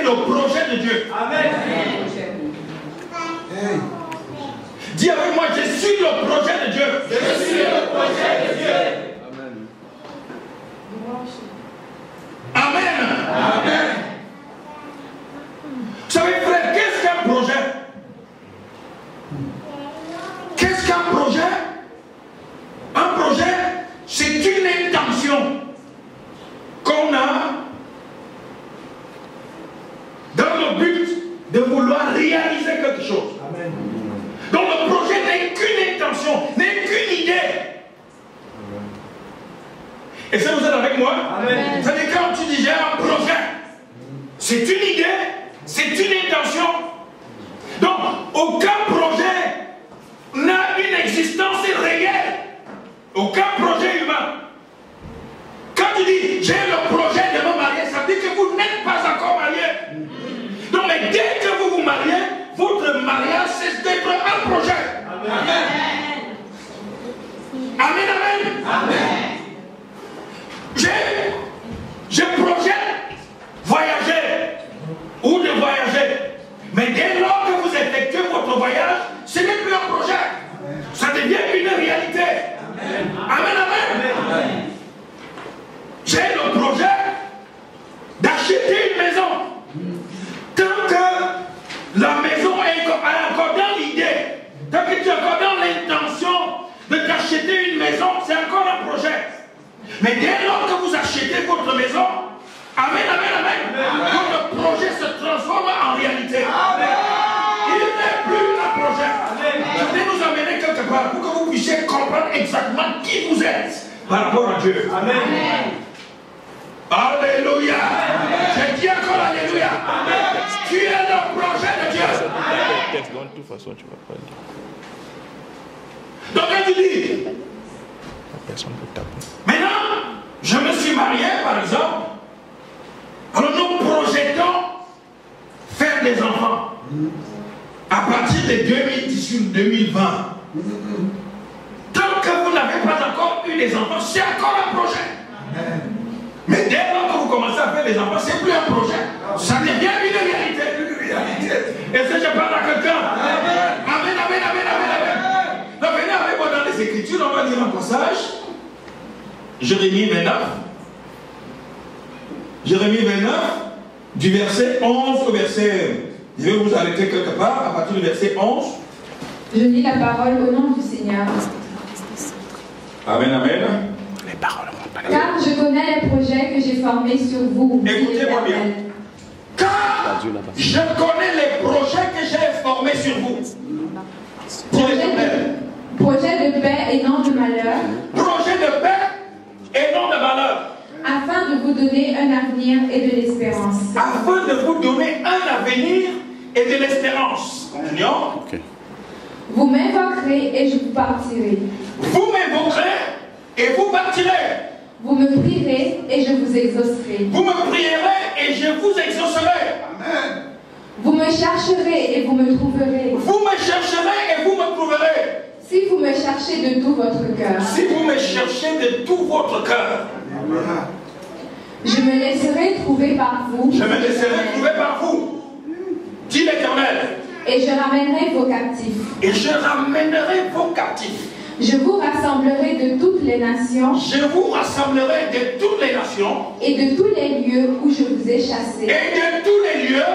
le projet de Dieu. Amen. Dis avec moi, je suis le projet de Dieu. Je suis le projet de Dieu. Amen. Amen. Vous savez, frère, qu'est-ce qu'un projet? Qu'est-ce qu'un projet? Un projet, c'est une intention qu'on a dans le but de vouloir réaliser quelque chose. Amen. Donc le projet n'est qu'une intention, n'est qu'une idée. Amen. Et ça, vous êtes avec moi? Amen. Ça veut dire quand tu dis j'ai un projet, c'est une idée, c'est une intention. Donc aucun projet n'a une existence réelle. Aucun projet humain. Quand tu dis j'ai le projet de me marier, ça veut dire que vous n'êtes pas encore marié. Donc mais dès que vous vous mariez, votre mariage cesse d'être un projet. Amen. Amen. Amen. Amen. Je projette voyager ou de voyager. Mais dès lors que vous effectuez votre voyage, ce n'est plus un projet. Ça devient une réalité. Amen. Amen. Amen. Amen. J'ai le projet d'acheter une maison. Tant que la maison est encore dans l'idée, tant que tu es encore dans l'intention de t'acheter une maison, c'est encore un projet. Mais dès lors que vous achetez votre maison, amen, amen, amen, votre projet se transforme en réalité. Amen. Il n'est plus un projet. Amen. Je vais nous amener quelque part pour que vous puissiez comprendre exactement qui vous êtes par rapport à Dieu. Amen. Amen. Alléluia. Je dis encore Alléluia. Amen. Tu es le projet de Dieu. Amen. De toute façon, tu vas pas le dire. Donc quand tu dis, personne peut taper. Maintenant, je me suis marié par exemple. Alors nous projetons faire des enfants à partir de 2018-2020. Tant que vous n'avez pas encore eu des enfants, c'est encore un projet. Amen. Mais dès lors que vous commencez à faire des enfants, c'est plus un projet. Ça devient une réalité. Et si je parle à quelqu'un, amen, amen, amen, amen, amen. Donc venez avec moi dans les Écritures, on va lire un passage. Jérémie 29. Jérémie 29, du verset 11 au verset... Je vais vous arrêter quelque part, à partir du verset 11. Je lis la parole au nom du Seigneur. Amen, amen. Les paroles. Car je connais les projets que j'ai formés sur vous. Écoutez-moi bien. Car je connais les projets que j'ai formés sur vous. Projet de paix et non de malheur. Projet de paix et non de malheur. Afin de vous donner un avenir et de l'espérance. Afin de vous donner un avenir et de l'espérance. Continuons. Okay. Vous m'invoquerez et je vous partirai. Vous m'invoquerez et vous partirez. Vous me prierez et je vous exaucerai. Vous me prierez et je vous exaucerai. Amen. Vous me chercherez et vous me trouverez. Vous me chercherez et vous me trouverez. Si vous me cherchez de tout votre cœur. Si vous me cherchez de tout votre cœur. Je me laisserai trouver par vous. Je me laisserai trouver par vous. Dit l'Éternel. Et je ramènerai vos captifs. Et je ramènerai vos captifs. Je vous rassemblerai de toutes les nations. Je vous rassemblerai de toutes les nations. Et de tous les lieux où je vous ai chassés. Et de tous les lieux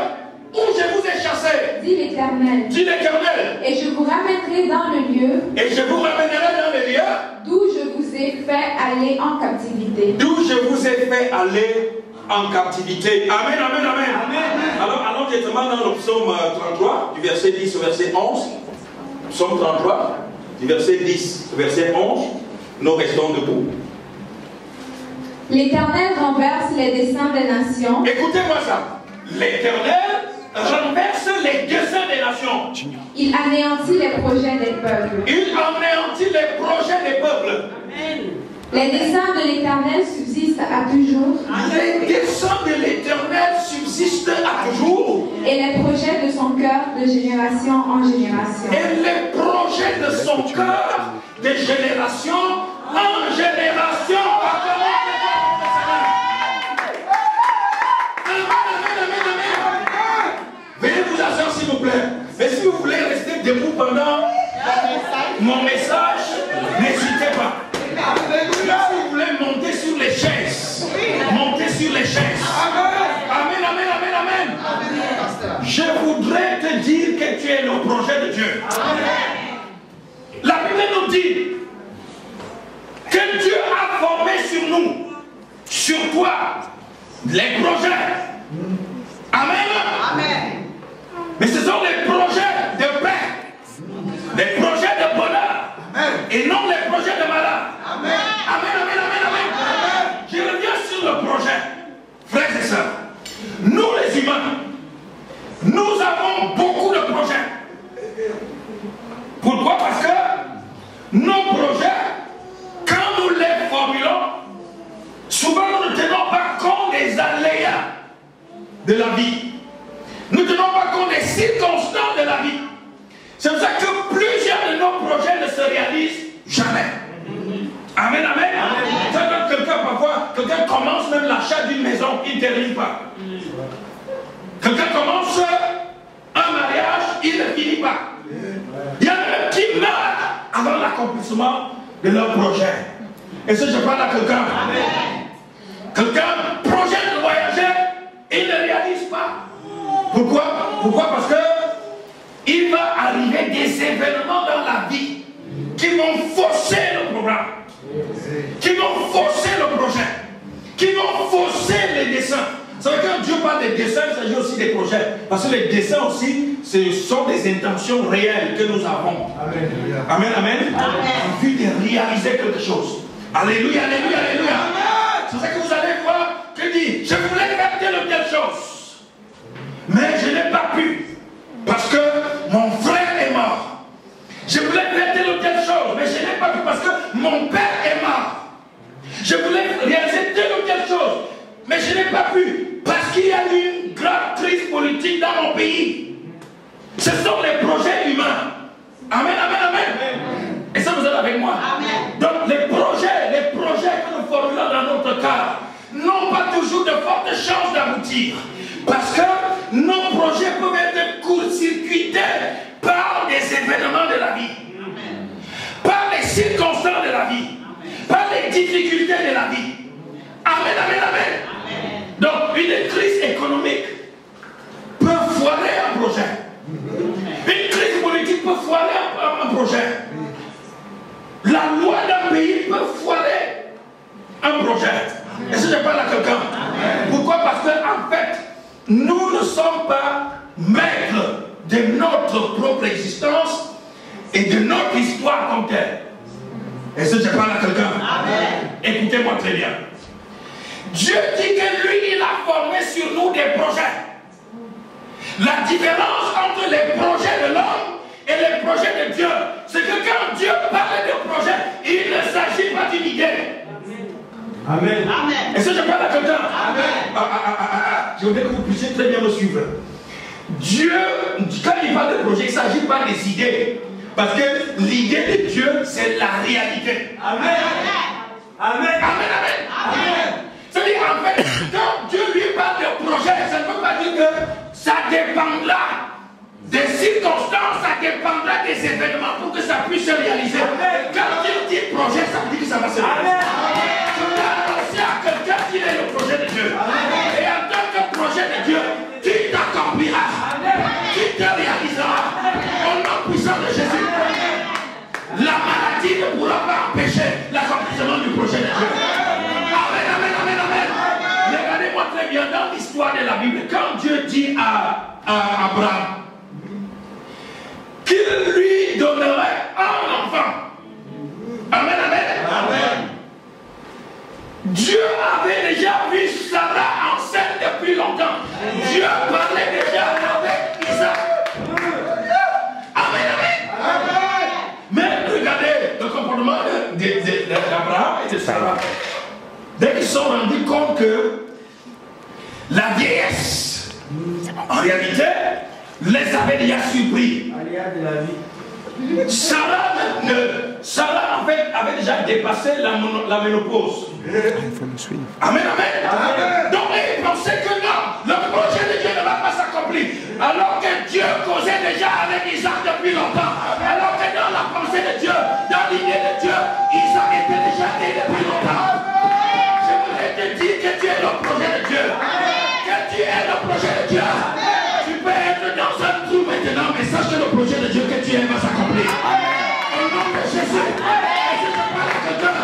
où je vous ai chassés. Dit l'Éternel. Dit l'Éternel. Et je vous ramènerai dans le lieu. Et je vous ramènerai dans le lieu. D'où je vous ai fait aller en captivité. D'où je vous ai fait aller en captivité. Amen, amen, amen. Amen. Alors, allons directement dans le psaume 33, du verset 10 au verset 11. Psaume 33, du verset 10 au verset 11. Nous restons debout. L'Éternel renverse les desseins des nations. Écoutez-moi ça. L'Éternel renverse les desseins des nations. Il anéantit les projets des peuples. Il anéantit les projets des peuples. Amen. Les desseins de l'Éternel subsistent à toujours. Les desseins de l'Éternel subsistent à toujours. Et les projets de son cœur de génération en génération. Et les projets de son cœur de génération en génération. debout pendant mon message, n'hésitez pas. Si vous voulez monter sur les chaises, montez sur les chaises. Amen, amen, amen, amen. Je voudrais te dire que tu es le projet de Dieu. La Bible nous dit que Dieu a formé sur nous, sur toi, les projets. Amen. Amen. Mais ce sont les projets de paix, les projets de bonheur, et non les projets de malheur. Amen. Amen, amen, amen, amen. Je reviens sur le projet. Frères et sœurs, nous les humains, nous avons beaucoup de projets. Pourquoi? Parce que nos projets, quand nous les formulons, souvent nous ne tenons pas compte des aléas de la vie. Nous ne tenons pas compte des circonstances de la vie. C'est pour ça que plusieurs de nos projets ne se réalisent jamais. Amen, amen. Quand quelqu'un, parfois, quelqu'un commence même l'achat d'une maison, il ne termine pas. Quelqu'un commence un mariage, il ne finit pas. Il y en a même qui meurent avant l'accomplissement de leur projet. Et ça, je parle à quelqu'un. Quelqu'un projette de voyager, il ne réalise pas. Pourquoi? Pourquoi? Parce que il va arriver des événements dans la vie qui vont fausser le programme, qui vont fausser le projet, qui vont fausser les dessins. C'est vrai que quand Dieu parle des dessins, il s'agit aussi des projets. Parce que les dessins aussi, ce sont des intentions réelles que nous avons. Amen, amen, amen. En vue de réaliser quelque chose. Alléluia, alléluia, alléluia. C'est ça que vous allez voir que dit, je voulais faire telle ou telle chose, mais je n'ai pas pu, parce que mon frère est mort. Je voulais faire telle ou telle chose, mais je n'ai pas pu, parce que mon père est mort. Je voulais réaliser telle ou telle chose, mais je n'ai pas pu, parce qu'il y a eu une grave crise politique dans mon pays. Ce sont les projets humains. Amen, amen, amen. Et ça, vous êtes avec moi. Amen. Donc les projets que nous formulons dans notre cas n'ont pas toujours de fortes chances d'aboutir. Parce que nos projets peuvent être court-circuités par des événements de la vie, par les circonstances de la vie, par les difficultés de la vie. Amen, amen, amen. Donc une crise économique peut foirer un projet. Une crise politique peut foirer un projet. La loi d'un pays peut foirer un projet. Et si je parle à quelqu'un, pourquoi? Parce qu'en fait, nous ne sommes pas maîtres de notre propre existence et de notre histoire comme telle. Et si je parle à quelqu'un, écoutez-moi très bien. Dieu dit que lui, il a formé sur nous des projets. La différence entre les projets de l'homme et les projets de Dieu, c'est que quand Dieu parle de projet, il ne s'agit pas d'une idée. Amen. Amen. Et si je parle à quelqu'un, je voudrais que vous puissiez très bien me suivre. Dieu, quand il parle de projet, il ne s'agit pas des idées. Parce que l'idée de Dieu, c'est la réalité. Amen. Amen. Amen. Amen. Amen. C'est-à-dire, en fait, quand Dieu lui parle de projet, ça ne veut pas dire que ça dépendra des circonstances, ça dépendra des événements pour que ça puisse se réaliser. Quand Dieu dit projet, ça veut dire que ça va se réaliser. À quelqu'un qui est le projet de Dieu. Et en tant que projet de Dieu, tu t'accompliras, tu te réaliseras au nom puissant de Jésus. La maladie ne pourra pas empêcher l'accomplissement du projet de Dieu. Amen, amen, amen, amen. Regardez-moi très bien dans l'histoire de la Bible, quand Dieu dit à Abraham qu'il lui donnerait un enfant. Amen, amen. Amen. Dieu avait déjà vu Sarah enceinte depuis longtemps. Dieu parlait déjà avec Isaac. Amen, amen. Mais regardez le comportement d'Abraham et de Sarah. Dès qu'ils se sont rendus compte que la vieillesse, en réalité, les avait déjà surpris. Sarah en fait avait déjà dépassé la ménopause. Il faut me suivre. Amen, amen. Donc ils pensaient que non, le projet de Dieu ne va pas s'accomplir. Alors que Dieu causait déjà avec Isaac depuis longtemps. Alors que dans la pensée de Dieu, dans l'idée de Dieu, Isaac était déjà né depuis longtemps. Je voudrais te dire que tu es le projet de Dieu. Que tu es le projet de Dieu. Tu peux être dans un trou maintenant, mais sache que le projet de Dieu que tu es va s'accomplir. Au nom de Jésus. Et je te parle à quelqu'un.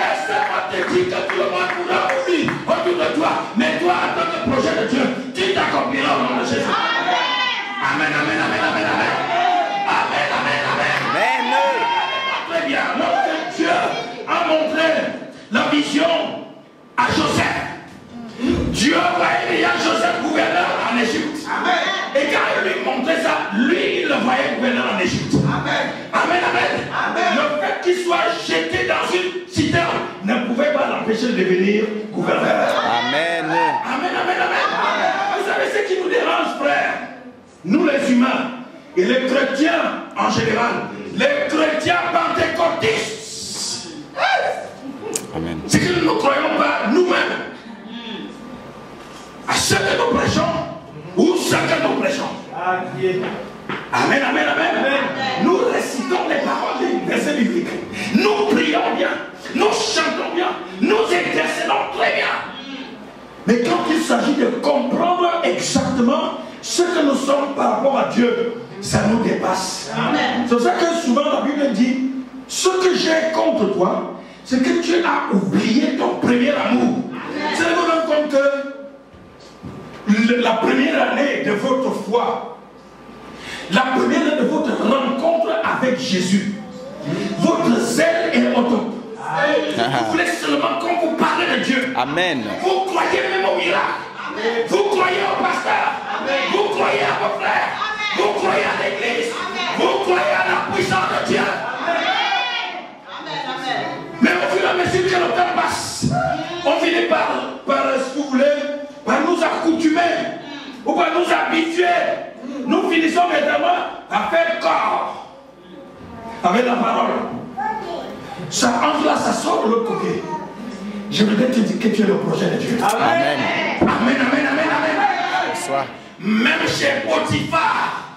Laisse-moi te dire que tout le monde pourra oublier autour de toi. Mais toi, en tant que projet de Dieu, tu t'accompliras au nom de Jésus. Amen, amen, amen, amen, amen. Amen, amen, amen. Très bien. Lorsque Dieu a montré la vision à Joseph, Dieu voyait déjà Joseph gouverneur en Égypte. Amen. Et quand il lui montrait ça, lui, il le voyait gouverneur en Égypte. Amen. Amen, amen. Amen. Le fait qu'il soit jeté dans une citerne ne pouvait pas l'empêcher de devenir gouverneur. Amen. Amen, amen, amen. Vous savez ce qui nous dérange, frère? Nous les humains et les chrétiens en général, les chrétiens pentecôtistes, amen, c'est que nous ne croyons pas nous-mêmes à ce que nous prêchons ou ce que nous prêchons. Amen, amen, amen, amen. Nous récitons les paroles des versets bibliques. Nous prions bien, nous chantons bien, nous intercédons très bien. Mais quand il s'agit de comprendre exactement ce que nous sommes par rapport à Dieu, ça nous dépasse. C'est pour ça que souvent la Bible dit, ce que j'ai contre toi, c'est que tu as oublié ton premier amour. C'est vous rendre compte que la première année de votre foi, la première année de votre rencontre avec Jésus, votre zèle est au top. Vous voulez seulement qu'on vous parle de Dieu. Amen. Vous croyez même au miracle. Amen. Vous croyez au pasteur. Amen. Vous croyez à vos frères. Amen. Vous croyez à l'église. Vous croyez à la puissance de Dieu. Amen. Amen. Mais au fur et à mesure que le temps passe, on finit par si vous voulez, par nous accoutumer ou par nous habituer. Nous finissons maintenant à faire corps avec la parole. Ça entre là, ça sort de l'autre côté. Je voudrais te dire que tu es le projet de Dieu. Amen. Amen, amen, amen, amen. Même chez Potiphar,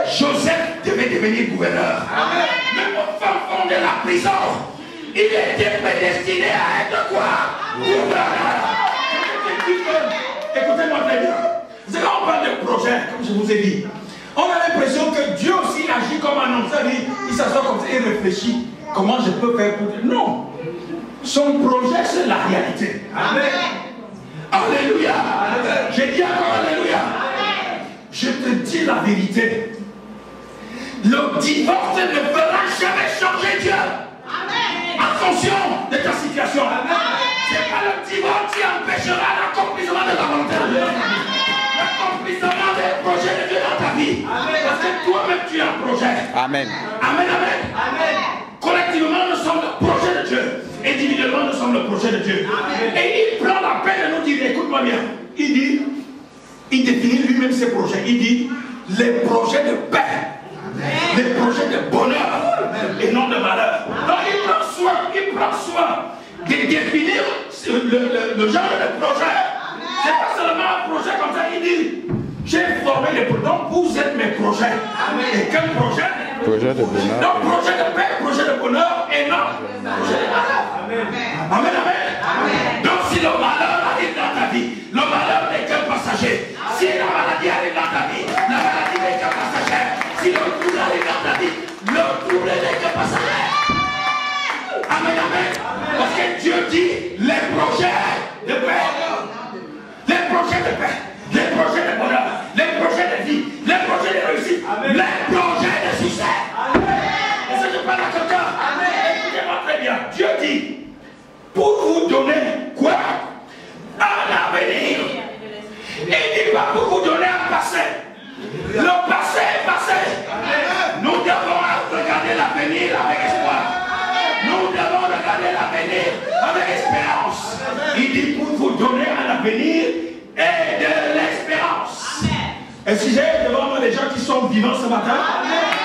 Joseph devait devenir gouverneur. Amen. Même au fin fond de la prison, il était prédestiné à être quoi? Gouverneur. Écoutez-moi très bien. C'est quand on parle de projet, comme je vous ai dit, on a l'impression que Dieu aussi agit comme un homme. Il s'assoit comme ça et réfléchit. Comment je peux faire pour dire non? Son projet, c'est la réalité. Amen. Alléluia. J'ai dit encore Alléluia. Amen. Je te dis la vérité. Le divorce ne fera jamais changer Dieu. Amen. En fonction de ta situation. Ce n'est pas le divorce qui empêchera l'accomplissement de la volonté de Dieu. L'accomplissement des projets de Dieu dans ta vie. Amen. Parce que toi-même tu as un projet. Amen. Amen, amen. Amen. Collectivement, nous sommes le projet de Dieu. Individuellement, nous sommes le projet de Dieu. Amen. Et il prend la peine de nous dire, écoute-moi bien, il dit, il définit lui-même ses projets. Il dit, les projets de paix, amen, les projets de bonheur, amen, et non de malheur. Donc il prend soin de définir le genre de projet. C'est pas seulement un projet comme ça, il dit, j'ai formé les projets, donc vous êtes mes projets. Amen. Et quel projet? Projet de bonheur. Donc projet de paix, projet de bonheur et non projet de malheur. Amen. Amen, amen. Amen. Donc si le malheur arrive dans ta vie, le malheur n'est qu'un passager. Si la maladie arrive dans ta vie, la maladie n'est qu'un passager. Si le trouble arrive dans ta vie, le trouble n'est qu'un passager. Amen, amen. Parce que Dieu dit les projets de paix, les projets de paix, les projets de bonheur, les projets de vie, les projets de réussite, amen, les projets de succès. Amen. Et ça, je parle à quelqu'un. Écoutez-moi très bien. Dieu dit, pour vous donner quoi? Un avenir. Il dit pas pour vous donner un passé. Le passé est passé. Amen. Nous devons regarder l'avenir avec espoir. Nous devons regarder l'avenir avec espérance. Il dit pour vous donner un avenir et de l'espérance. Est-ce que j'ai devant moi des gens qui sont vivants ce matin? Amen.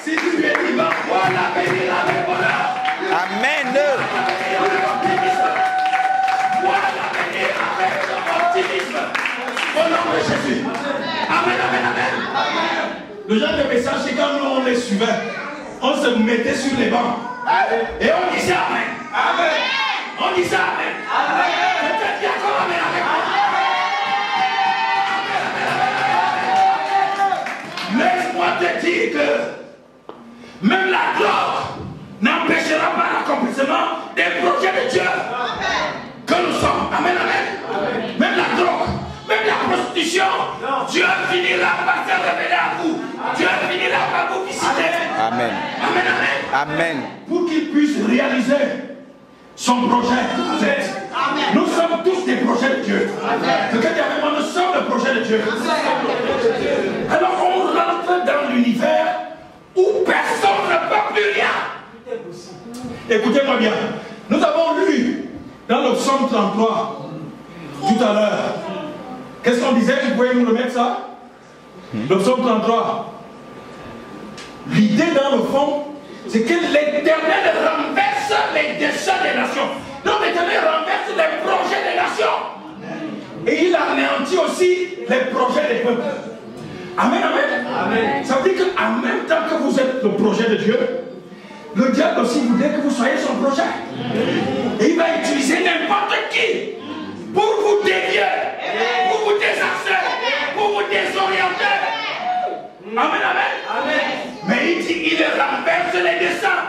Si tu es vivant, vois l'avenir avec bonheur. Amen. Vois l'avenir avec optimisme. Au nom de Jésus. Amen, amen, amen. Le genre de message, c'est quand nous on les suivait, on se mettait sur les bancs. Et on disait Amen. Amen. On disait Amen. Amen. Peut-être qu'il y a encore Amen avec moi. Laisse-moi te dire que même la gloire n'empêchera pas l'accomplissement des projets de Dieu que nous sommes. Amen, amen. Même la drogue, même la prostitution, Dieu finira par se révéler à vous. Dieu finira par vous visiter. Amen. Amen, amen. Amen. Pour qu'il puisse réaliser son projet. Nous sommes tous des projets de Dieu. Nous sommes le projet de Dieu. Alors on rentre dans l'univers où personne ne peut plus rien. Écoutez-moi bien. Nous avons lu dans le psaume 33 tout à l'heure. Qu'est-ce qu'on disait? Vous pouvez nous remettre ça? Le psaume 33. L'idée dans le fond, c'est que l'Éternel renverse les desseins des nations. Donc l'Éternel renverse les projets des nations. Et il anéantit aussi les projets des peuples. Amen, amen. Amen. Ça veut dire qu'en même temps que vous êtes le projet de Dieu, le diable aussi voudrait que vous soyez son projet. Et il va utiliser n'importe qui pour vous dévier, pour vous désaxer, pour vous désorienter. Amen, amen. Amen. Mais il dit, il renverse les desseins.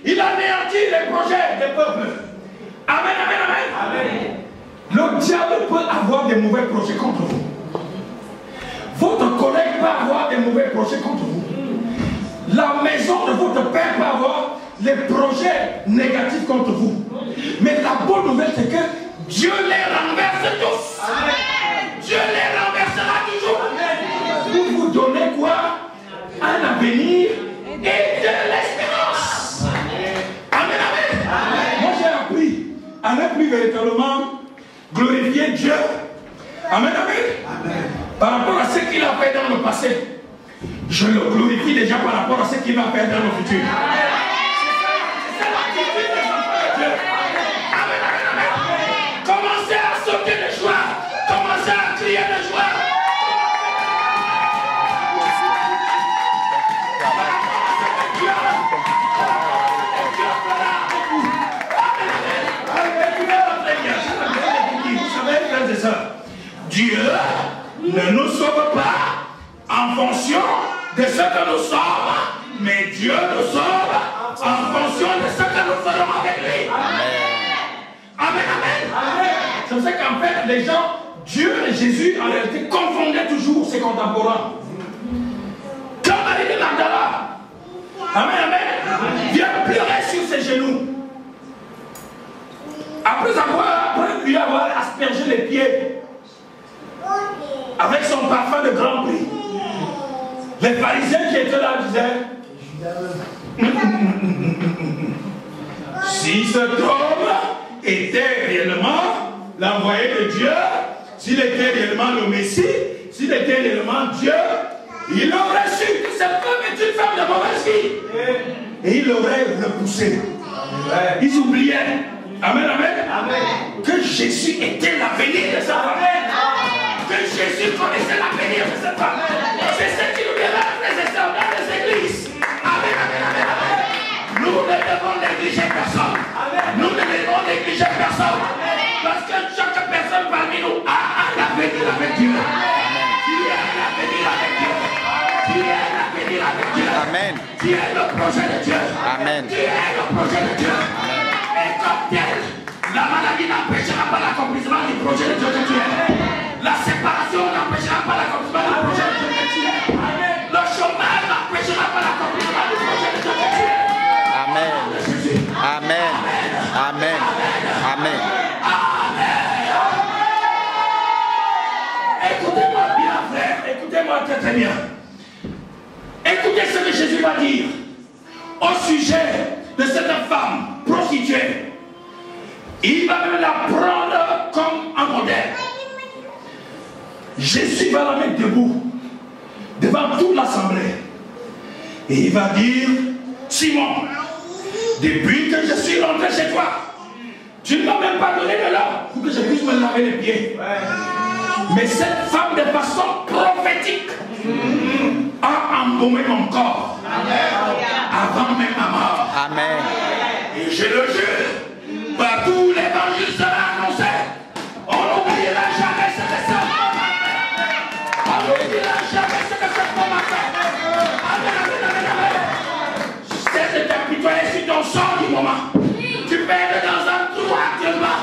Il anéantit les projets des peuples. Amen, amen, amen. Amen. Le diable peut avoir des mauvais projets contre vous. Votre collègue peut avoir des mauvais projets contre vous. La maison de votre père peut avoir les projets négatifs contre vous. Mais la bonne nouvelle, c'est que Dieu les renverse tous. Amen. Dieu les renversera toujours. Amen. Pour vous donner quoi? Un avenir et de l'espérance. Amen, amen. Amen. Moi j'ai appris à ne plus véritablement glorifier Dieu. Amen, amen. Amen. Par rapport à ce qu'il a fait dans le passé. Je le glorifie déjà par rapport à ce qu'il va faire dans le futur. C'est l'attitude des enfants de Dieu. Amen, amen, amen. Commencez à sauter de joie. Commencez à crier de joie. Dieu ne nous sauve pas en fonction de ce que nous sommes, mais Dieu nous sauve en fonction de ce que nous ferons avec lui. Amen, amen, amen. C'est pour ça qu'en fait, les gens, Dieu et Jésus, en réalité, confondaient toujours ses contemporains. Quand Marie de Magdala, amen, amen, vient pleurer sur ses genoux. Après lui avoir aspergé les pieds avec son parfum de grand prix, les pharisiens qui étaient là disaient si cet homme était réellement l'envoyé de Dieu, s'il était réellement le Messie, s'il était réellement Dieu, il aurait su que cette femme est une femme de mauvaise vie et il aurait repoussé. Ils oubliaient, amen, amen, amen, que Jésus était l'avenir de sa femme. Que Jésus connaissait l'avenir de cette femme. C'est ce qui nous dira, frères et sœurs, dans les églises. Amen, amen, amen, amen. Nous ne devons négliger personne. Nous ne devons négliger personne. Parce que chaque personne parmi nous a l'avenir avec Dieu. Tu es l'avenir avec Dieu. Tu es l'avenir avec Dieu. Amen. Tu es le projet de Dieu. Amen. Tu es le projet de Dieu. Et comme tel, la maladie n'empêchera pas l'accomplissement du projet de Dieu que tu es. La séparation n'empêchera pas l'accomplissement du projet de Dieu que tu es. Le chômage n'empêchera pas l'accomplissement du projet de Dieu que tu es. Amen. Amen. Amen. Amen. Écoutez-moi bien, frère. Écoutez-moi très bien. Écoutez ce que Jésus va dire au sujet de cette femme prostituée. Il va même la prendre comme un modèle. Jésus va la mettre debout devant toute l'assemblée. Et il va dire, Simon, depuis que je suis rentré chez toi, tu ne m'as même pas donné de l'eau pour que je puisse me laver les pieds. Mais cette femme de façon prophétique a embaumer mon corps. Avant même ma mort. Amen. Et je le jure, partout l'évangile sera annoncé. On n'oubliera jamais ce que ça. On n'oubliera jamais ce que cette femme a fait. Amen, amen, amen, amen. Cesse de t'apitoyer sur ton sort du moment. Tu perds dans un trou actuellement.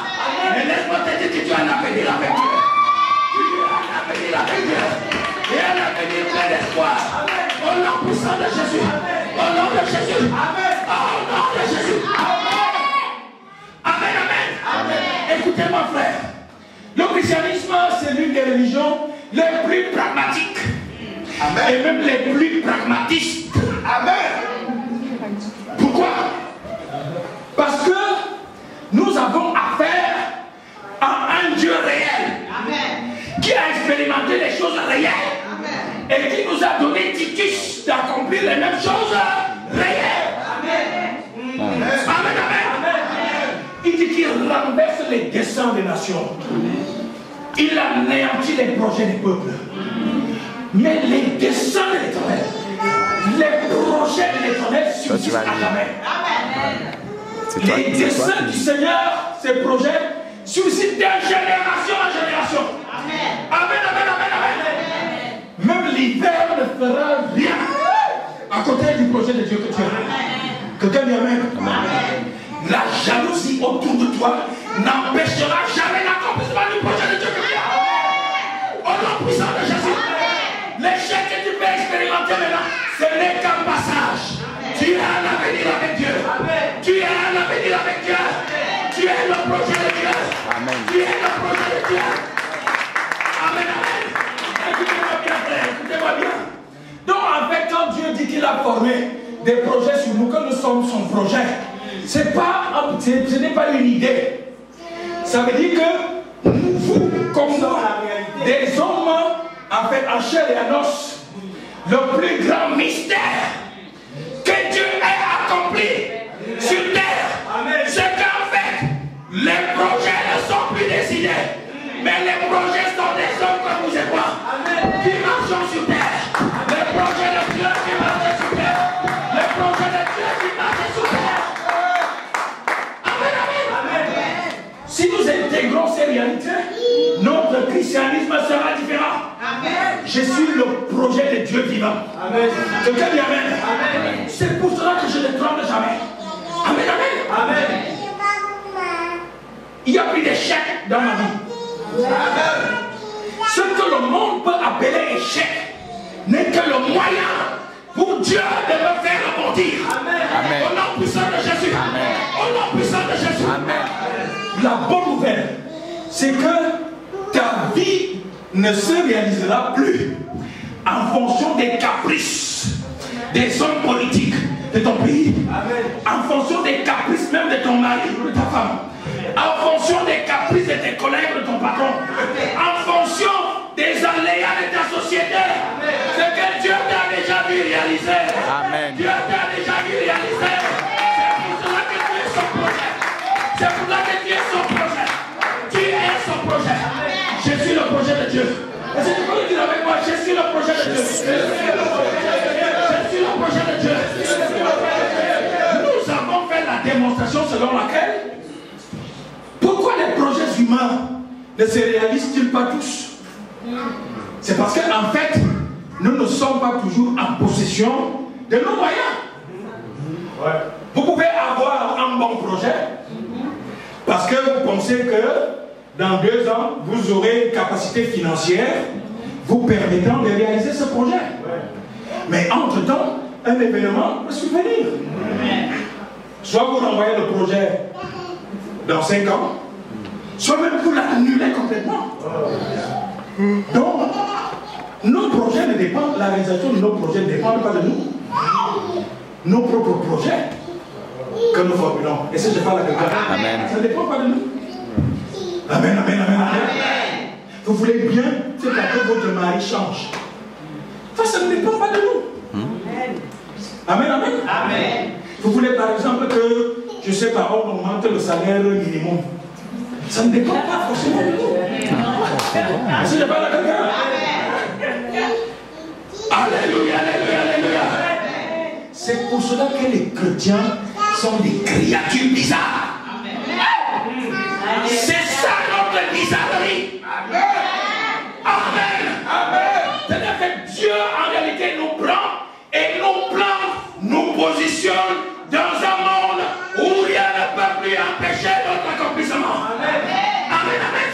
Et laisse-moi te dire que tu as un avenir avec Dieu. Tu as un avenir avec Dieu. Et un avenir plein d'espoir. Au nom puissant de Jésus. Au nom de Jésus. Amen. Au nom de Jésus. Amen, amen. Amen. Écoutez-moi, frère. Le christianisme, c'est l'une des religions les plus pragmatiques. Amen. Et même les plus pragmatistes. Amen. Pourquoi? Parce que nous avons affaire à un Dieu réel. Amen. Qui a expérimenté les choses réelles. Amen. Et qui nous a donné titus d'accomplir les mêmes choses réelles. Amen. Amen. Amen. Amen. Il dit qu'il renverse les desseins des nations. Il anéantit les projets des peuples. Mais les desseins de l'Éternel, les projets de l'Éternel subsistent à jamais. Amen. Les desseins du Seigneur, ces projets, subsistent de génération en génération. Amen. Amen, amen, amen, amen. Même l'hiver ne fera rien à côté du projet de Dieu que tu as. Quelqu'un dit amen. Amen. La jalousie autour de toi n'empêchera jamais l'accomplissement du projet de Dieu que tu as. Au nom puissant de Jésus. L'échec que tu peux expérimenter maintenant, ce n'est qu'un passage. Tu as un avenir avec Dieu. Tu as un avenir avec Dieu. Tu es le projet de Dieu. Amen. Tu es le projet de Dieu. Amen, amen. Écoutez-moi bien, frère. Écoutez-moi bien. Donc, en fait, quand Dieu dit qu'il a formé des projets sur nous, que nous sommes son projet, ce n'est pas une idée. Ça veut dire que vous, comme nous, des hommes, en fait, en chair et en os, le plus grand mystère que Dieu ait accompli sur terre, c'est qu'en fait, les projets ne sont plus décidés, mais les projets sont des hommes comme vous et moi, qui marchent sur terre. Les projets de Dieu qui marchent sur terre. Les projets de Dieu qui marchent sur terre. Amen, amen. Amen. Si nous intégrons ces réalités, notre christianisme sera différent. Amen. Je suis le projet de Dieu vivant. Amen. Quelqu'un dit amen. Amen. C'est pour cela que je ne tremble jamais. Amen, amen. Amen. Il n'y a plus d'échec dans ma vie. Amen. Ce que le monde peut appeler échec n'est que le moyen pour Dieu de me faire rebondir. Amen. Au nom puissant de Jésus. Amen. Au nom puissant de Jésus. Amen. La bonne nouvelle, c'est que ta vie ne se réalisera plus en fonction des caprices des hommes politiques de ton pays. Amen. En fonction des caprices même de ton mari ou de ta femme. En fonction des caprices de tes collègues, de ton patron. En fonction des aléas de ta société. Ce que Dieu t'a déjà vu réaliser. Amen. Dieu t'a déjà vu réaliser. C'est pour cela que tu es son projet. C'est pour cela que tu es son projet. Tu es son projet. Je suis le projet de Dieu. Est-ce que tu peux le dire avec moi? Je suis le projet de Dieu. Je suis le projet de Dieu. Nous avons fait la démonstration selon laquelle pourquoi les projets humains ne se réalisent-ils pas tous? C'est parce qu'en fait, nous ne sommes pas toujours en possession de nos moyens. Vous pouvez avoir un bon projet parce que vous pensez que dans 2 ans, vous aurez une capacité financière vous permettant de réaliser ce projet. Mais entre-temps, un événement peut survenir. Soit vous renvoyez le projet dans 5 ans, soit même vous l'annulez complètement. Donc, nos projets ne dépendent, la réalisation de nos projets ne dépend pas de nous. Nos propres projets que nous formulons. Et si je parle à quelqu'un, ça ne dépend pas de nous. Amen, amen, amen, amen. Vous voulez bien que votre mari change. Ça ne dépend pas de nous. Amen, amen. Amen. Vous voulez par exemple que, je sais pas, on augmente le salaire minimum. Ça ne dépend pas forcément de nous. Si je parle à quelqu'un. Alléluia, alléluia, alléluia. C'est pour cela que les chrétiens sont des créatures bizarres. C'est ça notre bizarrerie. Amen. C'est-à-dire que Dieu en réalité nous prend et nous plante, nous positionne dans un monde où rien ne peut plus empêcher notre accomplissement. Amen.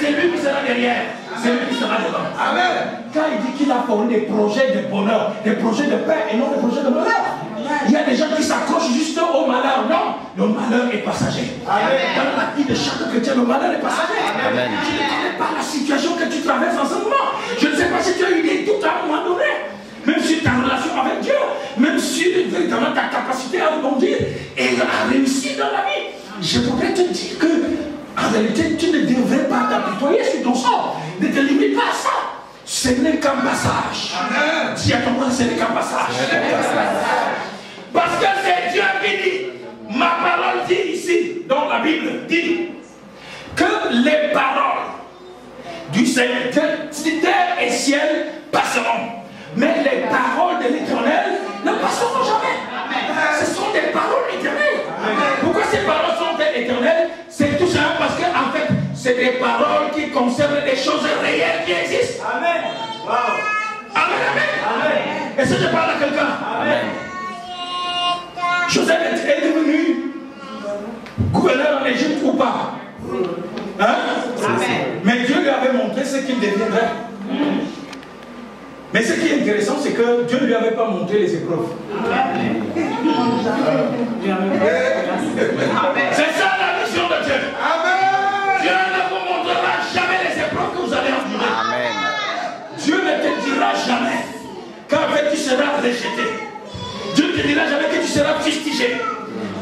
C'est lui qui sera derrière. C'est lui qui sera devant. Amen. Quand il dit qu'il a fourni des projets de bonheur, des projets de paix et non des projets de malheur. Il y a des gens qui s'accrochent juste au malheur. Non, le malheur est passager. Amen. Dans la vie de chaque chrétien, le malheur est passager. Amen. Je ne connais pas la situation que tu traverses en ce moment. Je ne sais pas si tu as eu des doutes à un moment donné. Même sur ta relation avec Dieu, même sur véritablement ta capacité à rebondir et à réussir dans la vie. Je voudrais te dire que, en réalité, tu ne devrais pas t'apitoyer sur ton sort. Ne te limite pas à ça. Ce n'est qu'un passage. Amen. Dis à ton frère, ce n'est qu'un passage. Parce que c'est Dieu qui dit, ma parole dit ici, dans la Bible, dit que les paroles du Seigneur, terre et ciel passeront. Mais les paroles de l'Éternel ne passeront jamais. Ce sont des paroles éternelles. Pourquoi ces paroles sont-elles éternelles? C'est tout simplement parce que, en fait, c'est des paroles qui concernent des choses réelles qui existent. Amen. Wow. Amen. Et si je parle à quelqu'un, Amen. Joseph est devenu gouverneur en Égypte ou pas? Hein? Mais Dieu lui avait montré ce qu'il deviendrait. Mais ce qui est intéressant, c'est que Dieu ne lui avait pas montré les épreuves. C'est ça la mission de Dieu. Dieu ne vous montrera jamais les épreuves que vous allez endurer. Dieu ne te dira jamais qu'en fait tu seras rejeté. Dieu ne te dira jamais que tu seras fustigé.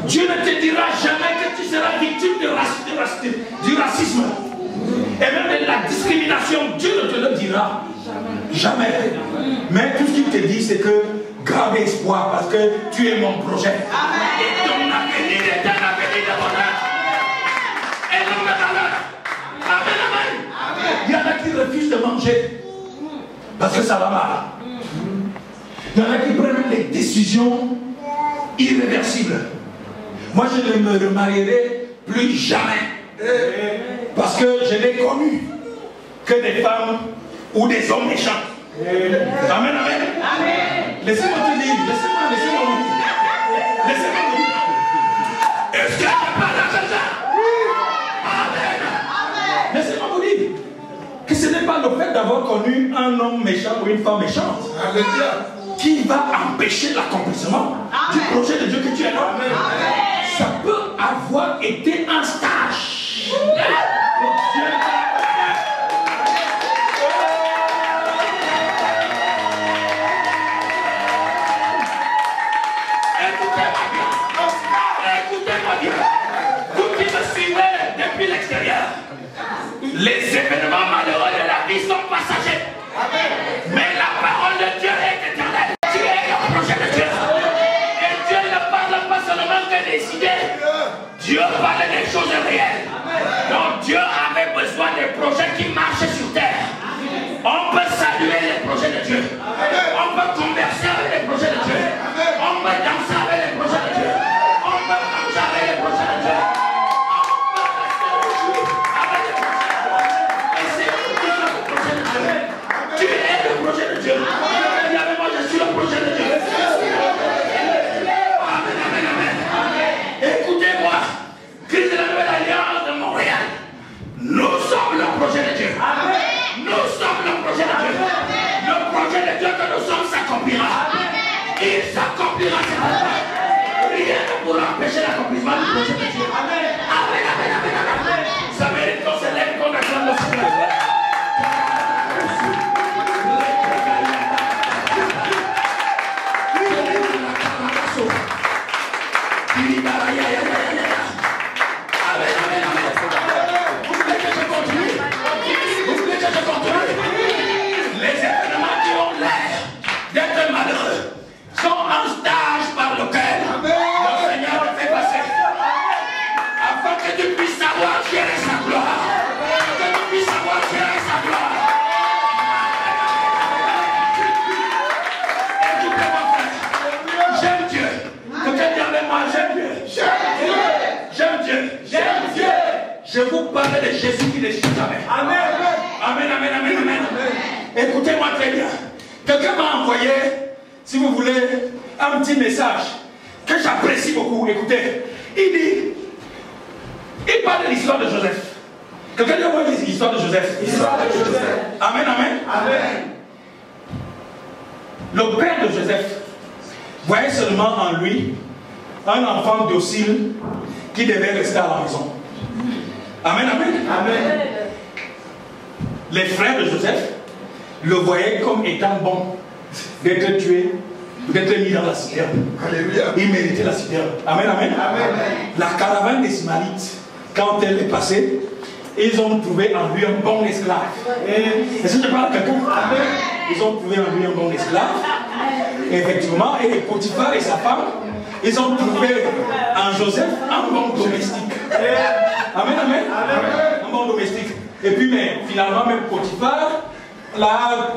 Dieu ne te dira jamais que tu seras victime du racisme. Et même de la discrimination. Dieu ne te le dira jamais. Mais tout ce qu'il te dit, c'est que garde espoir parce que tu es mon projet. Et ton avenir est un avenir de bonheur. Et non de malheur. Amen. Il y en a qui refusent de manger parce que ça va mal. Il y en a qui prennent des décisions irréversibles. Moi, je ne me remarierai plus jamais. Parce que je n'ai connu que des femmes ou des hommes méchants. Amen. Laissez-moi te dire, laissez-moi vous dire. Est-ce qu'il n'y a pas d'argent? Amen. Laissez-moi vous dire que ce n'est pas le fait d'avoir connu un homme méchant ou une femme méchante qui va empêcher l'accomplissement du projet de Dieu que tu es là. Ça peut avoir été un stage. Écoutez-moi bien. Vous qui me suivez depuis l'extérieur, les événements malheureux de la vie sont passagers. Mais la parole de Dieu est éternelle. Tu es le projet de Dieu. Et Dieu ne parle pas seulement que des idées. Dieu parle des choses réelles. Donc Dieu avait besoin des projets qui marchent sur terre. On peut saluer les projets de Dieu. On peut converser avec les projets de Dieu. On peut danser avec les projets de Dieu. On peut manger avec les projets de Dieu. On peut rester au jour avec les projets de Dieu. Et c'est le projet de Dieu. Tu es le projet de Dieu. Dis avec moi, je suis le projet de Dieu. Amen. Écoutez-moi. Christ de la Nouvelle Alliance de Montréal. Nous sommes le projet de Dieu. Nous sommes le projet de Dieu. Le projet de Dieu que nous sommes s'accomplira. Il s'accomplira. Rien ne pourra empêcher l'accomplissement du projet de Dieu. Amen. Ça mérite qu'on se lève, qu'on acclame le Seigneur. Les événements qui ont l'air d'être malheureux sont un stage par lequel le Seigneur te fait passer afin que tu puisses savoir gérer sa gloire, que tu puisses savoir gérer sa gloire. Écoutez mon frère, j'aime Dieu. Je vous parle de Jésus qui ne chute jamais. Amen. Amen, amen, amen, amen. Écoutez-moi très bien. Quelqu'un m'a envoyé, si vous voulez, un petit message que j'apprécie beaucoup. Écoutez, il parle de l'histoire de Joseph. Quelqu'un dit, moi, l'histoire de Joseph. L'histoire de Joseph. Amen, amen. Amen. Le père de Joseph voyait seulement en lui un enfant docile qui devait rester à la maison. Amen, amen. Amen. Les frères de Joseph le voyaient comme étant bon d'être tué, d'être mis dans la citerne. Alléluia. Il méritait la citerne. Amen, amen. Amen. La caravane des Ismaélites, quand elle est passée, ils ont trouvé en lui un bon esclave. Est-ce que je parle à quelqu'un? Ils ont trouvé en lui un bon esclave. Et effectivement, et Potiphar et sa femme, ils ont trouvé en Joseph un bon domestique. Amen, amen. Un bon domestique. Et puis, mais finalement, même Potiphar l'a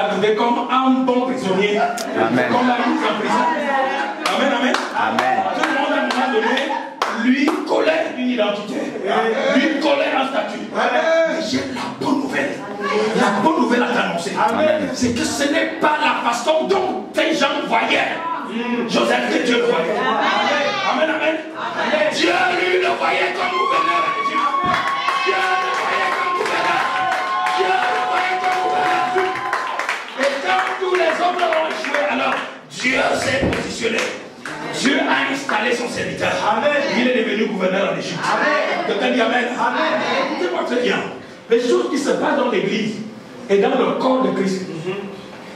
trouvé comme un bon prisonnier. Amen. Comme l'a mis en prison. Amen, amen. Amen. Tout le monde à un moment donné lui collait une identité, lui collait un statut. Mais j'ai la bonne nouvelle. La bonne nouvelle à t'annoncer, c'est que ce n'est pas la façon dont tes gens voyaient Joseph que Dieu le voyait. Amen, amen. Dieu lui le voyait comme gouverneur d'Égypte. Dieu le voyait comme gouverneur. Dieu le voyait comme gouverneur. Et quand tous les hommes ont échoué, alors Dieu s'est positionné. Dieu a installé son serviteur. Amen. Il est devenu gouverneur en Égypte. Quelqu'un dit Amen. Amen. Écoutez-moi très bien. Les choses qui se passent dans l'église et dans le corps de Christ,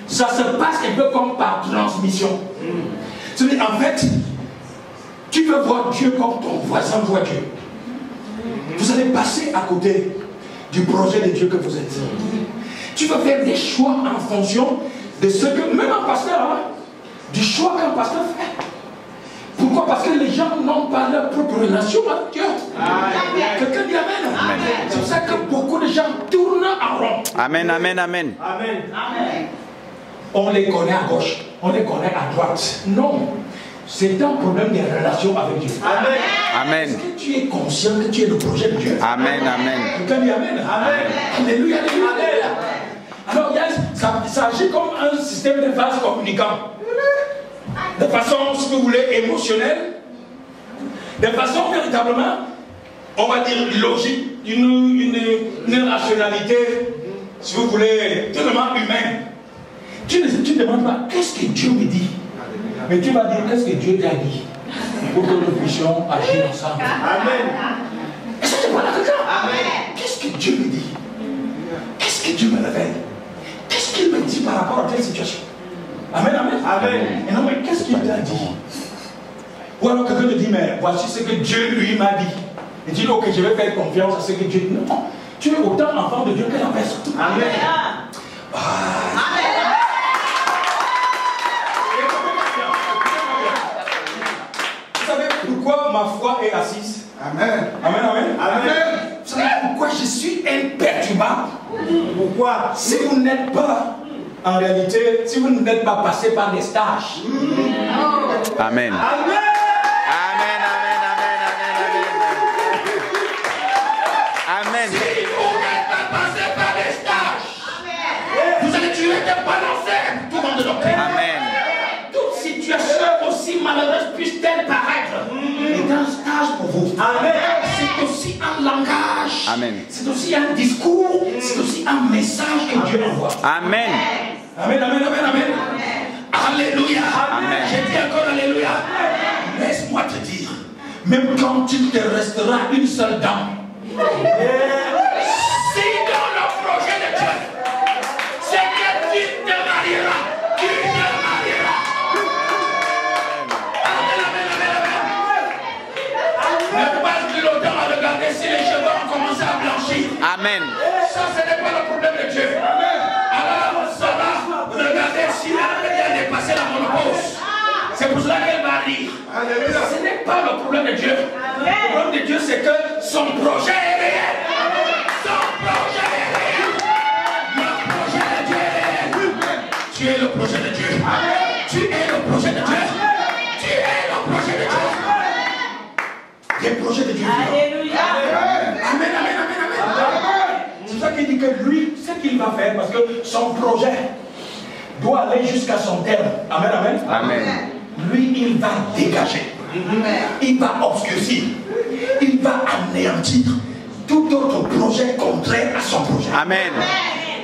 ça se passe un peu comme par transmission. C'est-à-dire, en fait, tu veux voir Dieu comme ton voisin voit Dieu. Vous allez passer à côté du projet de Dieu que vous êtes. Tu veux faire des choix en fonction de ce que, même un pasteur, du choix qu'un pasteur fait. Pourquoi? Parce que les gens n'ont pas leur propre relation avec Dieu. Quelqu'un dit Amen. C'est pour ça que beaucoup de gens tournent en rond. Amen, amen, amen. Amen. On les connaît à gauche, on les connaît à droite. Non, c'est un problème de relation avec Dieu. Amen. Amen. Est-ce que tu es conscient que tu es le projet de Dieu? Amen, amen. Quelqu'un dit Amen. Amen. Alléluia, alléluia. Alors, ça agit comme un système de vases communicants. De façon, si vous voulez, émotionnelle, de façon véritablement, on va dire logique, une rationalité, si vous voulez, totalement humaine. Tu ne demandes pas qu'est-ce que Dieu me dit, mais tu vas dire qu'est-ce que Dieu t'a dit pour que nous puissions agir ensemble. Amen. Est-ce que tu parles à quelqu'un? Amen. Qu'est-ce que Dieu me dit? Qu'est-ce que Dieu me révèle? Qu'est-ce qu'il me dit par rapport à telle situation? Amen, amen. Amen. Et non, mais qu'est-ce qu'il t'a dit? Ou alors quelqu'un te dit, mais voici ce que Dieu lui m'a dit. Et tu dis, ok, je vais faire confiance à ce que Dieu dit. Non, tu es autant enfant de Dieu que la personne. Amen. Amen. Vous savez pourquoi ma foi est assise? Amen. Amen, amen. Amen. Vous savez pourquoi je suis imperturbable? Pourquoi? Si vous n'êtes pas, en réalité, si vous n'êtes pas passé par des stages. Amen. Amen. Amen, amen, amen, amen, amen. Si vous n'êtes pas passé par des stages, vous allez tuer des balancers, tout le monde de doctrine. Amen. Toute situation aussi malheureuse puisse-t-elle paraître, est un stage pour vous. Amen. C'est aussi un langage. Amen. C'est aussi un discours. C'est aussi un message que Dieu envoie. Amen. Amen, amen, amen, amen. Alléluia. Amen. J'ai dit encore Alléluia. Laisse-moi te dire, même quand il te restera une seule dent, si dans le projet de Dieu, c'est que tu te marieras, tu te marieras. Amen, amen, amen, amen. Ne passe plus longtemps à regarder si les cheveux ont commencé à blanchir. Amen. Ça, ce n'est pas le problème de Dieu. Alors, ça va, regardez si elle a dépassé la monopause. C'est pour cela qu'elle va rire. Ce n'est pas le problème de Dieu. Le problème de Dieu, c'est que son projet est réel. Son projet est réel. Le projet de Dieu est réel. Tu es le projet de Dieu. Tu es le projet de Dieu. Tu es le projet de Dieu. Des projets de Dieu. Alléluia. Amen, amen. dit que lui, ce qu'il va faire, parce que son projet doit aller jusqu'à son terme. Amen, amen. Amen. Lui, il va dégager. Il va obscurcir. Il va anéantir tout autre projet contraire à son projet. Amen.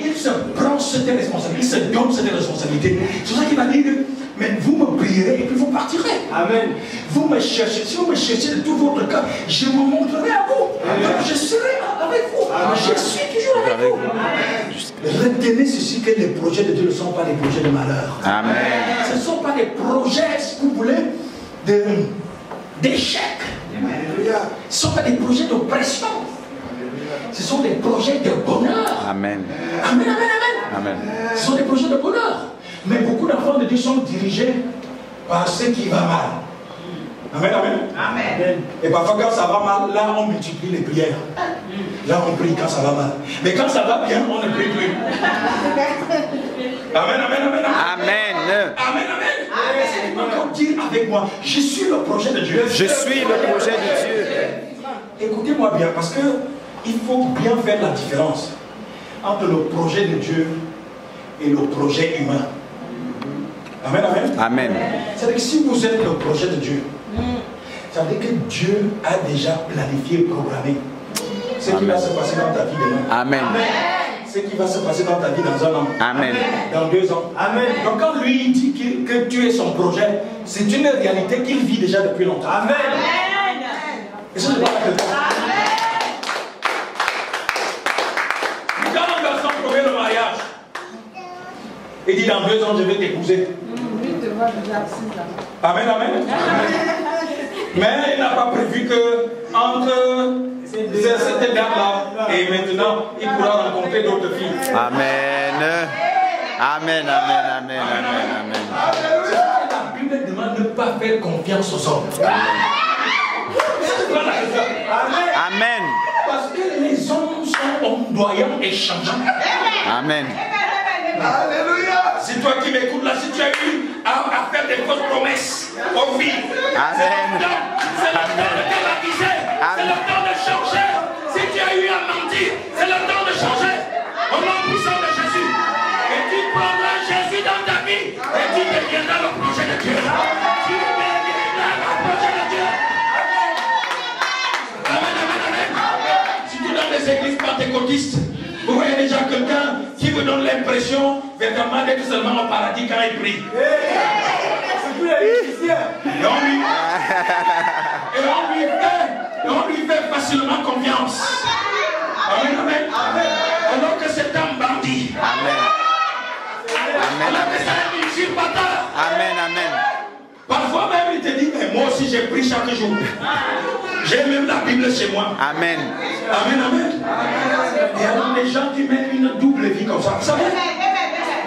Il se prend cette responsabilité, il se donne cette responsabilité. C'est pour ça qu'il va dire, mais vous me prierez et puis vous partirez. Amen. Vous me cherchez, si vous me cherchez de tout votre cœur, je me montrerai à vous. Donc je serai avec vous. Je suis toujours avec vous. Retenez ceci, que les projets de Dieu ne sont pas des projets de malheur. Amen. Ce ne sont pas des projets, si vous voulez, d'échec. Ce ne sont pas des projets d'oppression. Ce sont des projets de bonheur. Amen. Amen, amen, amen. Amen. Ce sont des projets de bonheur. Mais beaucoup d'enfants de Dieu sont dirigés par ce qui va mal. Amen, amen. Amen. Et parfois quand ça va mal, là on multiplie les prières. Là on prie quand ça va mal. Mais quand ça va bien, on ne prie plus. Amen, amen, amen. Amen. Amen, amen. C'est encore dire avec moi, je suis le projet de Dieu. Je suis le projet de Dieu. Écoutez-moi bien, parce que il faut bien faire la différence entre le projet de Dieu et le projet humain. Amen, amen. Amen. C'est-à-dire que si vous êtes le projet de Dieu, ça veut dire que Dieu a déjà planifié, programmé ce qui va se passer dans ta vie demain. Amen. Ce qui va se passer dans ta vie dans un an. Amen. Dans 2 ans. Amen. Donc quand lui il dit que tu es son projet, c'est une réalité qu'il vit déjà depuis longtemps. Amen. Et ça, je parle à quelqu'un. Quand un garçon promet le mariage, il dit dans 2 ans je vais t'épouser. Amen, amen. Mais il n'a pas prévu que entre cette date-là et maintenant, il pourra rencontrer d'autres filles. Amen. Amen, amen, amen, amen, amen. La Bible demande de ne pas faire confiance aux hommes. Amen. Parce que les hommes sont ondoyants et changeants. Amen. Alléluia. C'est toi qui m'écoutes là, si tu as eu à faire des fausses promesses aux filles, Amen. c'est le temps de t'évacuer, c'est le temps de changer. Si tu as eu à mentir, c'est le temps de changer. Au nom puissant de Jésus. Et tu prendras Jésus dans ta vie et tu deviendras le projet de Dieu. Tu deviendras le projet de Dieu. Amen, amen, amen. Si tu es dans les églises pentecôtistes, vous voyez déjà quelqu'un qui vous donne l'impression véritablement d'être seulement au paradis quand il prie. C'est plus les musiciens. Et on lui fait facilement confiance. Amen, amen. Alors que c'est un bandit. Amen. Amen, Alors que c'est un usurpateur. Amen, amen. Parfois même il te dit, mais moi aussi j'ai pris chaque jour. J'ai même la Bible chez moi. Amen. Amen, amen. Et alors les gens qui mènent une double vie comme ça. Vous savez,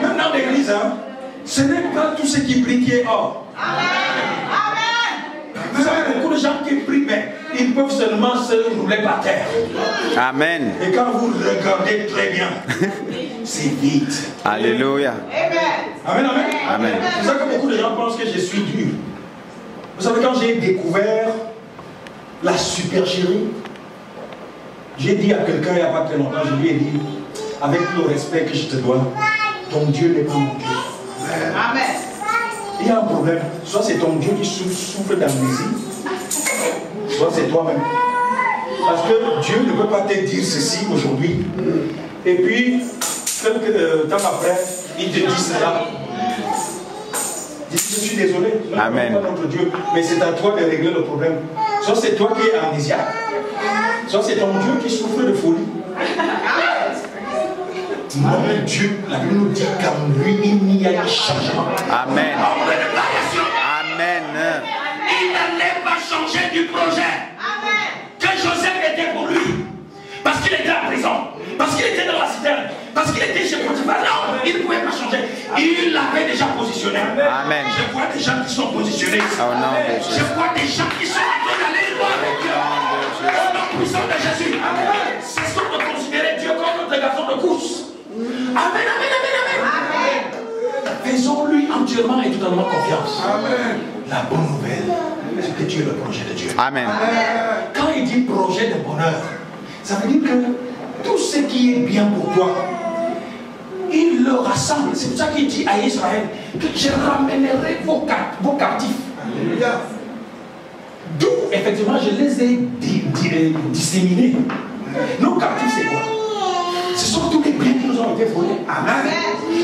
même dans l'église, hein, ce n'est pas tout ce qui brille qui est or. Vous savez, beaucoup de gens qui prient, mais ils peuvent seulement se rouler par terre. Amen. Et quand vous regardez très bien, c'est vide. Alléluia. Amen, amen. Amen. C'est ça que beaucoup de gens pensent que je suis dur. Vous savez, quand j'ai découvert la supercherie, j'ai dit à quelqu'un il n'y a pas très longtemps, je lui ai dit, avec le respect que je te dois, ton Dieu n'est pas mon Dieu. Amen. Il y a un problème. Soit c'est ton Dieu qui souffre d'amnésie, soit c'est toi-même. Parce que Dieu ne peut pas te dire ceci aujourd'hui. Et puis, quelques temps après, il te dit cela. Dis, je suis désolé. Amen. Pas notre Dieu, mais c'est à toi de régler le problème. Soit c'est toi qui es amnésiaque, soit c'est ton Dieu qui souffre de folie. Mon Dieu, la Bible nous dit qu'en lui, il n'y a pas de changement. Amen. Amen. Il n'allait pas changer du projet que Joseph était pour lui. Parce qu'il était en prison, parce qu'il était dans la citerne, parce qu'il était chez Potiphar. Non, il ne pouvait pas changer. Il l'avait déjà positionné. Amen. Je vois des gens qui sont positionnés. Au nom de Jésus. Je vois des gens qui sont en train d'aller loin avec Dieu. Au nom puissant de Jésus. Cessons de considérer Dieu comme notre garçon de course. Amen, amen, amen, amen. Faisons-lui entièrement et totalement confiance. Amen. La bonne nouvelle, c'est que Dieu est le projet de Dieu. Amen. Quand il dit projet de bonheur, ça veut dire que tout ce qui est bien pour toi, il le rassemble. C'est pour ça qu'il dit à Israël que je ramènerai vos captifs. D'où, effectivement, je les ai disséminés. Nos captifs, c'est quoi? Ce sont tous les biens qui nous ont été volés. Amen.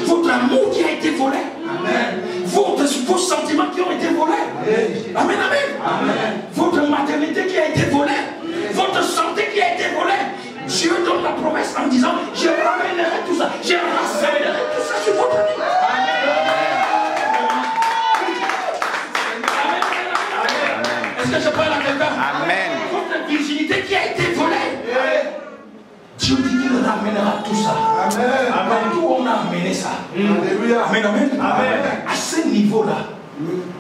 Votre amour qui a été volé. Amen. Vos sentiments qui ont été volés. Amen, amen. Amen. Votre maternité qui a été volée. Votre santé qui a été volée. Dieu donne la promesse en disant, je ramènerai tout ça. Je rassemblerai tout ça sur votre vie. Amen. Est-ce que je parle à quelqu'un? Amen. Votre virginité qui a été volée. Dieu dit qu'il ramènera tout ça. Amen. Partout on a amené ça. Alléluia. Amen, amen. Amen. À ce niveau-là,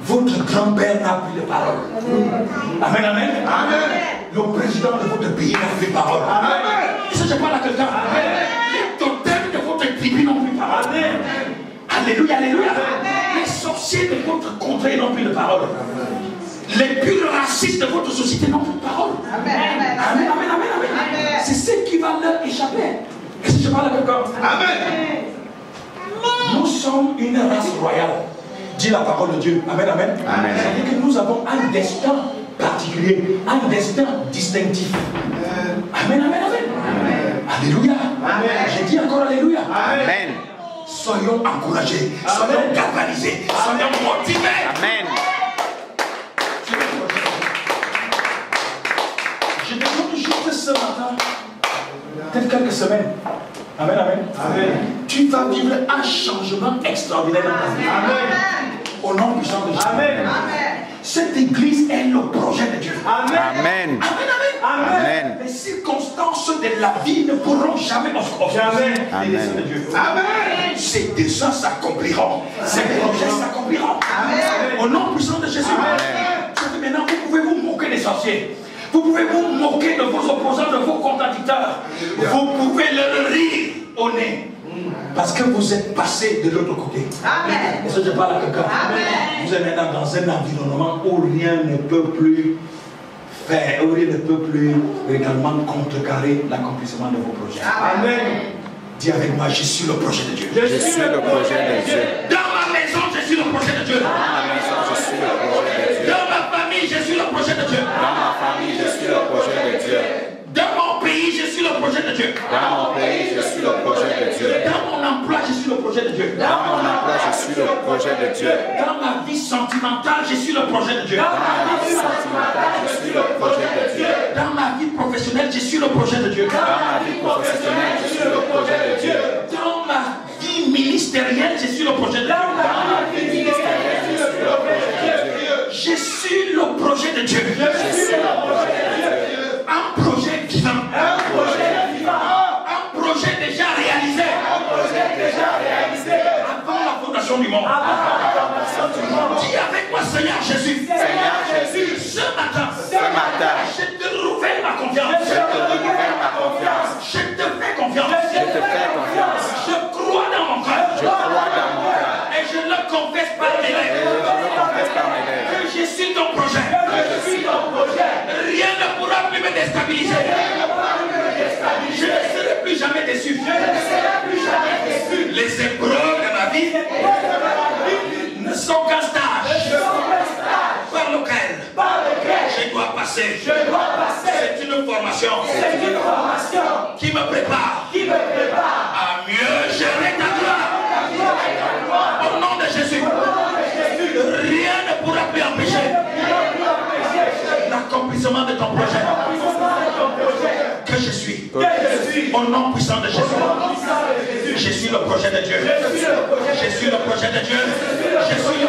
votre grand-père n'a plus de parole. Amen, amen. Amen. Le président de votre pays n'a plus de parole. Amen. Est-ce que je parle à quelqu'un? Amen. Les totems de votre tribu n'ont plus de parole. Amen. Alléluia, alléluia. Les sorciers de votre contrée n'ont plus de parole. Les purs racistes de votre société n'ont plus de parole. Amen. Amen, amen, amen, amen. C'est ce qui va leur échapper. Est-ce que je parle à quelqu'un? Amen. Nous sommes une race royale. Dit la parole de Dieu. Amen, amen. Amen. C'est-à-dire que nous avons un destin particulier, un destin distinctif. Amen, amen, amen. Amen. Alléluia. Amen. J'ai dit encore alléluia. Amen. Soyons encouragés, soyons galvanisés, soyons motivés. Amen. Je découvre juste ce matin, peut-être quelques semaines. Amen, amen. Amen. Tu vas vivre un changement extraordinaire dans ta vie. Amen. Au nom puissant de Jésus. Amen. Cette église est le projet de Dieu. Amen. Amen. Amen, amen. Amen. Les circonstances de la vie ne pourront jamais nous offrir les desseins de Dieu. Amen. Ces desseins s'accompliront. Ces projets s'accompliront. Amen. Au nom puissant de Jésus. Amen. Maintenant, vous pouvez vous moquer des sorciers. Vous pouvez vous moquer de vos opposants, de vos contradicteurs. Vous pouvez leur rire au nez. Parce que vous êtes passé de l'autre côté. Amen. Est-ce que je parle à quelqu'un? Vous êtes maintenant dans un environnement où rien ne peut plus faire, où rien ne peut plus également contrecarrer l'accomplissement de vos projets. Amen. Dis avec moi, je suis le projet de Dieu. Je suis le projet de Dieu. Dans ma maison, je suis le projet de Dieu. Dans ma maison, je suis le projet de Dieu. Dans ma famille, je suis le projet de Dieu. Dans ma famille, je suis le projet de Dieu. Dans mon pays, je suis le projet de Dieu. Dans mon pays, je suis le projet de Dieu. Dans mon emploi, je suis le projet de Dieu. Dans mon emploi, je suis le projet de Dieu. Dans ma vie sentimentale, je suis le projet de Dieu. Dans ma vie sentimentale, je suis le projet de Dieu. Dans ma vie professionnelle, je suis le projet de Dieu. Dans ma vie professionnelle, je suis le projet de Dieu. Dans ma vie ministérielle, je suis le projet de Dieu. Dans ma vie ministérielle, je suis le projet de Dieu. Je suis le projet de Dieu. Je suis le projet de Dieu. Un projet vivant. Un projet vivant. Un projet déjà réalisé. Un projet déjà réalisé. Avant la fondation du monde. Avant la fondation du monde. Dis avec moi, Seigneur Jésus. Seigneur Jésus. Ce matin. Je te renouvelle ma confiance. Je te renouvelle ma confiance. Je te fais confiance. Je te fais confiance. Je crois dans mon cœur. Je crois dans mon cœur. Et je le confesse par mes lèvres. Et je le confesse par mes lèvres. Que je suis ton projet. Que je suis ton projet. Rien ne pourra plus me déstabiliser. Je ne serai plus jamais déçu. Les épreuves de ma vie ne sont qu'un stage par lequel je dois passer. C'est une formation qui me prépare à mieux gérer ta gloire. Au nom de Jésus, rien ne pourra plus empêcher l'accomplissement de ton projet. Que je suis. Au nom puissant de Jésus. Je suis le projet de Dieu. Je suis le projet de Dieu. Je suis le